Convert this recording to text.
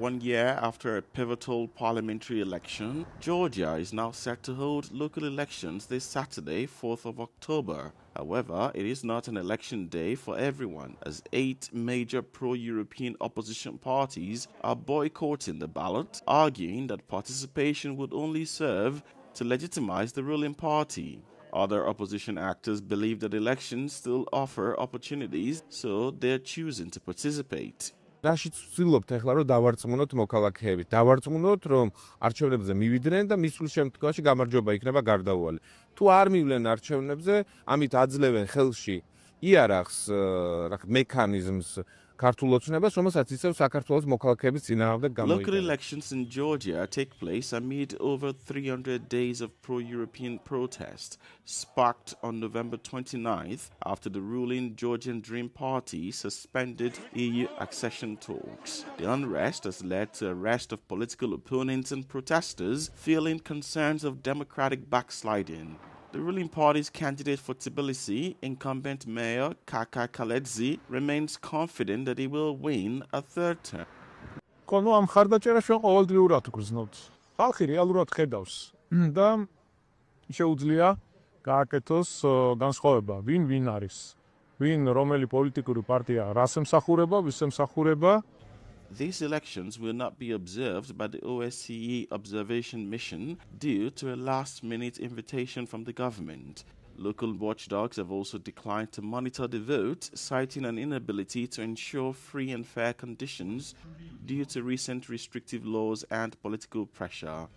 1 year after a pivotal parliamentary election, Georgia is now set to hold local elections this Saturday, 4th of October. However, it is not an election day for everyone, as 8 major pro-European opposition parties are boycotting the ballot, arguing that participation would only serve to legitimize the ruling party. Other opposition actors believe that elections still offer opportunities, so they're choosing to participate. რაშიც ვცდილობთ ახლა რომ დავარწმუნოთ მოქალაქეები, დავარწმუნოთ რომ არჩევნებზე მივიდნენ და მისულ შემთხვევაში გამარჯვება იქნება გარდაუვალი. თუ არ მივლენ არჩევნებზე, ამით აძლევენ ხელში იარაღს, მექანიზმს ქართულ ოცნებას, რომელსაც ისევ საქართველოს მოქალაქეების წინააღმდეგ გამოიყენება. Local elections in Georgia take place amid over 300 days of pro-European protest, sparked on November 29th after the ruling Georgian Dream Party suspended EU accession talks. The unrest has led to arrest of political opponents and protesters, feeling concerns of democratic backsliding. The ruling party's candidate for Tbilisi, incumbent mayor Kaka Kaledzi, remains confident that he will win a third term. Კონო ამ ხარდაჭერას ჩვენ ყოველდღიურად გვგრძნობთ. ხალხი რეალურად ხედავს და შეუძლია გააკეთოს განსხვავება, ვინ არის. ვინ რომელი პოლიტიკური პარტია რას ემსახურება, ვის ემსახურება. These elections will not be observed by the OSCE observation mission due to a last-minute invitation from the government. Local watchdogs have also declined to monitor the vote, citing an inability to ensure free and fair conditions due to recent restrictive laws and political pressure.